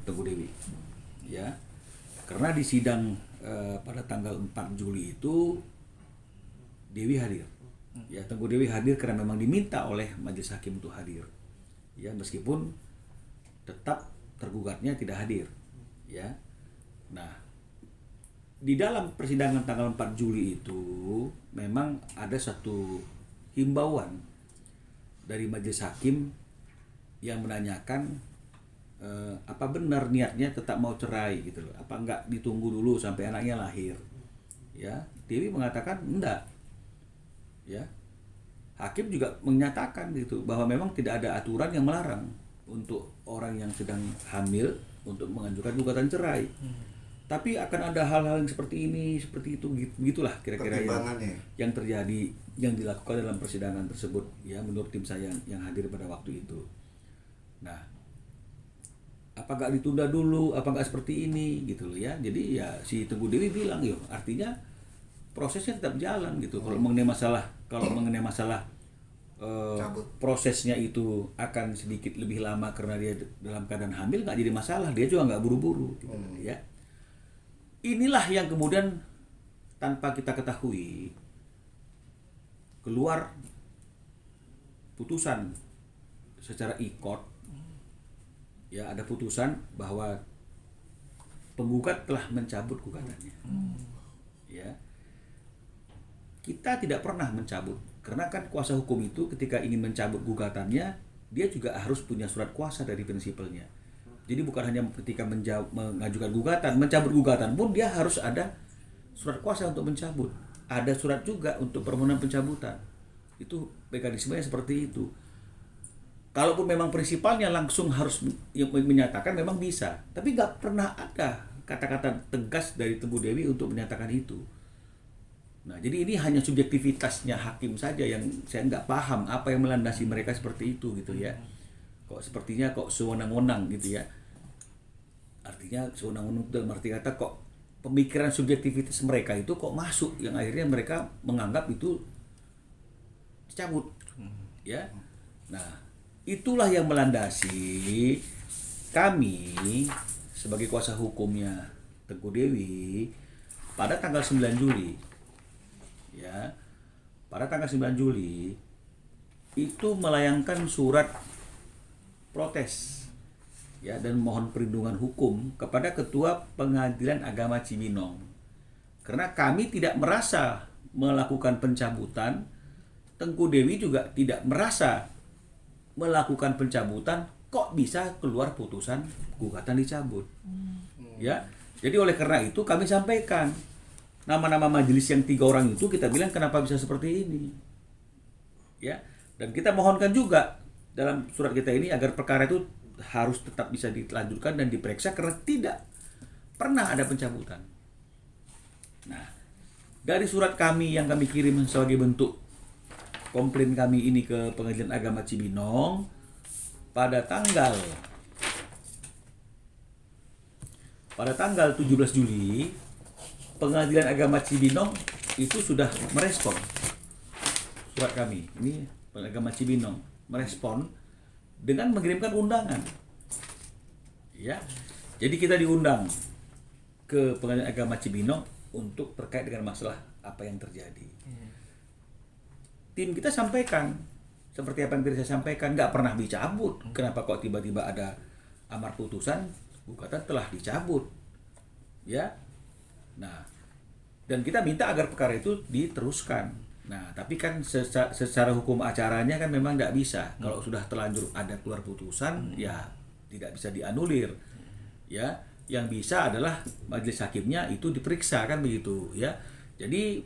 Teguh Dewi. Ya. Karena di sidang pada tanggal 4 Juli itu Dewi hadir. Ya, Teguh Dewi hadir karena memang diminta oleh majelis hakim untuk hadir. Ya, meskipun tetap tergugatnya tidak hadir. Ya. Nah, di dalam persidangan tanggal 4 Juli itu memang ada satu himbauan dari majelis hakim yang menanyakan apa benar niatnya tetap mau cerai gitu loh. Apa enggak ditunggu dulu sampai anaknya lahir. Ya, Dewi mengatakan enggak. Ya. Hakim juga menyatakan gitu bahwa memang tidak ada aturan yang melarang untuk orang yang sedang hamil untuk mengajukan gugatan cerai. Tapi akan ada hal-hal yang seperti ini, seperti itu, begitulah kira-kira yang terjadi, yang dilakukan dalam persidangan tersebut, ya menurut tim saya yang hadir pada waktu itu. Nah, apa nggak ditunda dulu, apa nggak seperti ini, gitu loh ya. Jadi ya si Teguh Dewi bilang, yo artinya prosesnya tetap jalan gitu. Kalau mengenai masalah prosesnya itu akan sedikit lebih lama karena dia dalam keadaan hamil, nggak jadi masalah, dia juga nggak buru-buru, gitu, ya. Inilah yang kemudian tanpa kita ketahui keluar putusan secara e-court, ya ada putusan bahwa penggugat telah mencabut gugatannya. Ya, kita tidak pernah mencabut karena kan kuasa hukum itu ketika ingin mencabut gugatannya dia juga harus punya surat kuasa dari prinsipalnya. Jadi bukan hanya ketika mengajukan gugatan, mencabut gugatan pun dia harus ada surat kuasa untuk mencabut. Ada surat juga untuk permohonan pencabutan. Itu mekanismenya seperti itu. Kalaupun memang prinsipalnya langsung harus menyatakan memang bisa. Tapi nggak pernah ada kata-kata tegas dari Teguh Dewi untuk menyatakan itu. Nah, jadi ini hanya subjektivitasnya hakim saja yang saya nggak paham apa yang melandasi mereka seperti itu gitu ya. Kok sepertinya kok sewenang-wenang gitu ya. Artinya sewenang-wenang dalam arti kata kok pemikiran subjektivitas mereka itu kok masuk yang akhirnya mereka menganggap itu dicabut. Ya. Nah, itulah yang melandasi kami sebagai kuasa hukumnya Teguh Dewi pada tanggal 9 Juli. Ya. Pada tanggal 9 Juli itu melayangkan surat protes ya dan mohon perlindungan hukum kepada Ketua Pengadilan Agama Cibinong karena kami tidak merasa melakukan pencabutan, Teguh Dewi juga tidak merasa melakukan pencabutan, kok bisa keluar putusan gugatan dicabut. Ya, jadi oleh karena itu kami sampaikan nama-nama majelis yang 3 orang itu, kita bilang kenapa bisa seperti ini ya, dan kita mohonkan juga dalam surat kita ini agar perkara itu harus tetap bisa dilanjutkan dan diperiksa karena tidak pernah ada pencabutan. Nah, dari surat kami yang kami kirim sebagai bentuk komplain kami ini ke Pengadilan Agama Cibinong pada tanggal 17 Juli Pengadilan Agama Cibinong itu sudah merespon surat kami. Ini Pengadilan Agama Cibinong merespon dengan mengirimkan undangan. Ya. Jadi kita diundang ke Pengadilan Agama Cibinong untuk terkait dengan masalah apa yang terjadi. Tim kita sampaikan seperti apa yang tadi saya sampaikan, nggak pernah dicabut. Kenapa kok tiba-tiba ada amar putusan gugatan telah dicabut? Ya. Nah, dan kita minta agar perkara itu diteruskan. Nah, tapi kan secara hukum acaranya kan memang tidak bisa. Kalau sudah terlanjur ada keluar putusan, ya tidak bisa dianulir. Ya, yang bisa adalah majelis hakimnya itu diperiksa kan begitu. Ya, jadi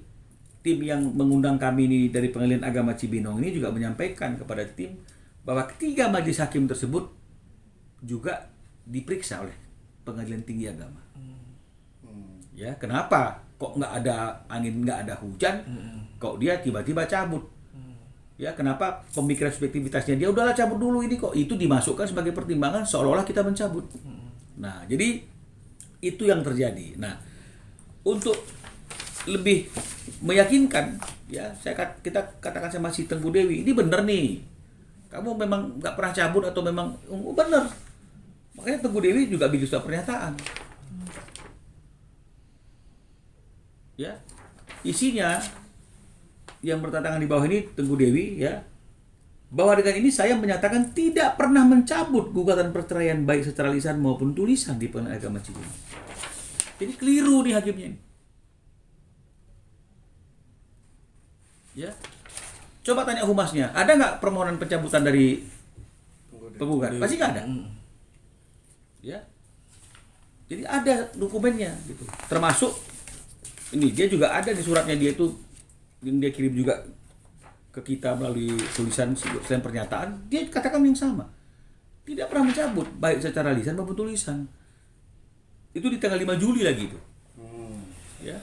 tim yang mengundang kami ini dari Pengadilan Agama Cibinong ini juga menyampaikan kepada tim bahwa ketiga majelis hakim tersebut juga diperiksa oleh Pengadilan Tinggi Agama. Ya, kenapa? Kok nggak ada angin, nggak ada hujan, kok dia tiba-tiba cabut? Ya, kenapa pemikiran subjektivitasnya dia udahlah cabut dulu ini kok itu dimasukkan sebagai pertimbangan seolah-olah kita mencabut. Nah, jadi itu yang terjadi. Nah, untuk lebih meyakinkan, ya kita katakan sama si Teguh Dewi, ini benar nih, kamu memang nggak pernah cabut atau memang benar? Makanya Teguh Dewi juga bikin surat pernyataan. Ya, isinya yang bertentangan di bawah ini Teguh Dewi ya, bahwa dengan ini saya menyatakan tidak pernah mencabut gugatan perceraian baik secara lisan maupun tulisan di Pengadilan Agama Cibinong. Jadi keliru nih hakimnya ini. Ya, coba tanya humasnya, ada nggak permohonan pencabutan dari penggugat? Pasti nggak ada. Ya, jadi ada dokumennya gitu. Termasuk ini dia juga ada di suratnya dia itu, dia kirim juga ke kita melalui tulisan selain pernyataan, dia katakan yang sama. Tidak pernah mencabut baik secara lisan maupun tulisan. Itu di tanggal 5 Juli lagi itu. Ya.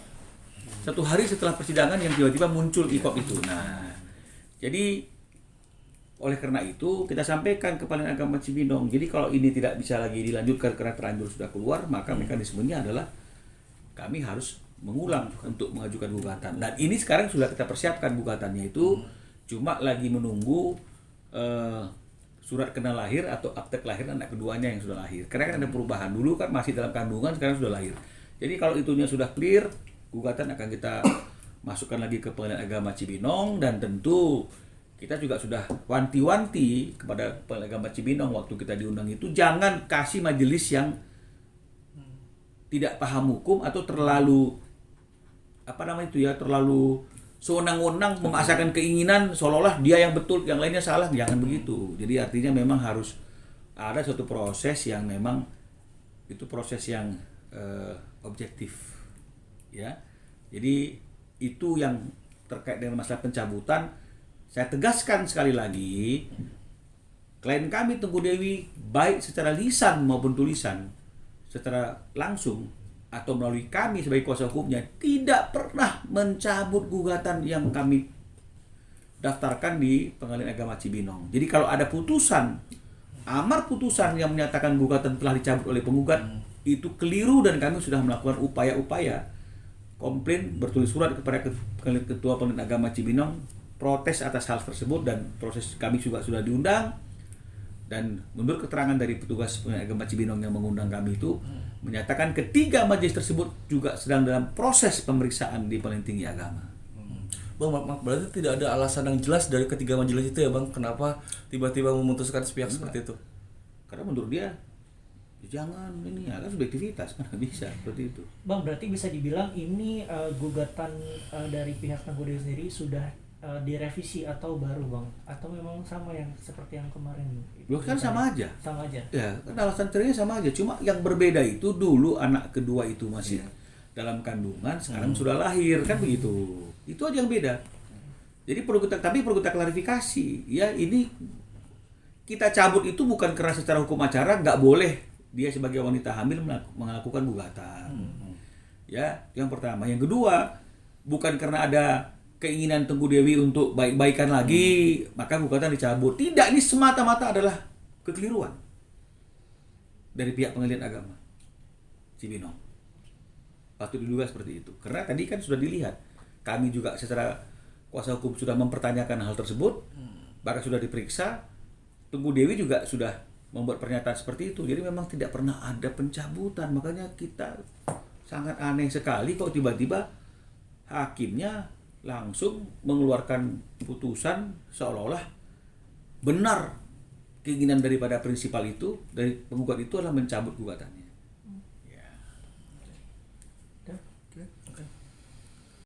1 hari setelah persidangan yang tiba-tiba muncul IKOP itu. Nah, jadi oleh karena itu kita sampaikan ke Pengadilan Agama Cibinong. Jadi kalau ini tidak bisa lagi dilanjutkan karena terlanjur sudah keluar, maka mekanismenya adalah kami harus mengulang untuk mengajukan gugatan. Dan ini sekarang sudah kita persiapkan gugatannya itu, cuma lagi menunggu surat kenal lahir atau akte kelahiran anak keduanya yang sudah lahir. Karena kan ada perubahan, dulu kan masih dalam kandungan, sekarang sudah lahir. Jadi kalau itunya sudah clear, gugatan akan kita masukkan lagi ke Pengadilan Agama Cibinong. Dan tentu kita juga sudah wanti-wanti kepada Pengadilan Agama Cibinong waktu kita diundang itu, jangan kasih majelis yang tidak paham hukum atau terlalu terlalu sewenang-wenang memaksakan keinginan seolah-olah dia yang betul, yang lainnya salah. Jangan begitu. Jadi artinya memang harus ada suatu proses yang memang itu proses yang objektif, ya. Jadi itu yang terkait dengan masalah pencabutan. Saya tegaskan sekali lagi, klien kami Teguh Dewi baik secara lisan maupun tulisan, secara langsung atau melalui kami sebagai kuasa hukumnya, tidak pernah mencabut gugatan yang kami daftarkan di Pengadilan Agama Cibinong. Jadi kalau ada putusan, amar putusan yang menyatakan gugatan telah dicabut oleh penggugat, itu keliru dan kami sudah melakukan upaya-upaya komplain, bertulis surat kepada Ketua Pengadilan Agama Cibinong, protes atas hal tersebut, dan proses kami juga sudah diundang. Dan menurut keterangan dari petugas Pengadilan Agama Cibinong yang mengundang kami itu, menyatakan ketiga majelis tersebut juga sedang dalam proses pemeriksaan di Pengadilan Tinggi Agama. Bang, berarti tidak ada alasan yang jelas dari ketiga majelis itu ya Bang, kenapa tiba-tiba memutuskan sepihak seperti itu? Karena menurut dia, jangan ini kan subjektivitas, mana bisa seperti itu. Bang, berarti bisa dibilang ini gugatan dari pihak Teguh Dewi sendiri sudah direvisi atau baru Bang? Atau memang sama yang seperti yang kemarin? Loh kan sama aja. Sama aja? Ya, kan alasan cerainya sama aja. Cuma yang berbeda itu dulu anak kedua itu masih dalam kandungan, sekarang sudah lahir, kan begitu. Itu aja yang beda. Jadi perlu kita klarifikasi. Ya, ini kita cabut itu bukan karena secara hukum acara nggak boleh dia sebagai wanita hamil melakukan gugatan. Ya, yang pertama. Yang kedua, bukan karena ada keinginan Teguh Dewi untuk baik-baikan lagi, maka gugatan dicabut. Tidak, ini semata-mata adalah kekeliruan dari pihak Pengadilan Agama Cibinong. Patut diduga seperti itu. Karena tadi kan sudah dilihat, kami juga secara kuasa hukum sudah mempertanyakan hal tersebut, bahkan sudah diperiksa. Teguh Dewi juga sudah membuat pernyataan seperti itu. Jadi memang tidak pernah ada pencabutan. Makanya kita sangat aneh sekali kok tiba-tiba hakimnya langsung mengeluarkan putusan seolah-olah benar keinginan daripada prinsipal itu, dari penggugat itu adalah mencabut gugatannya. Ya. Oke.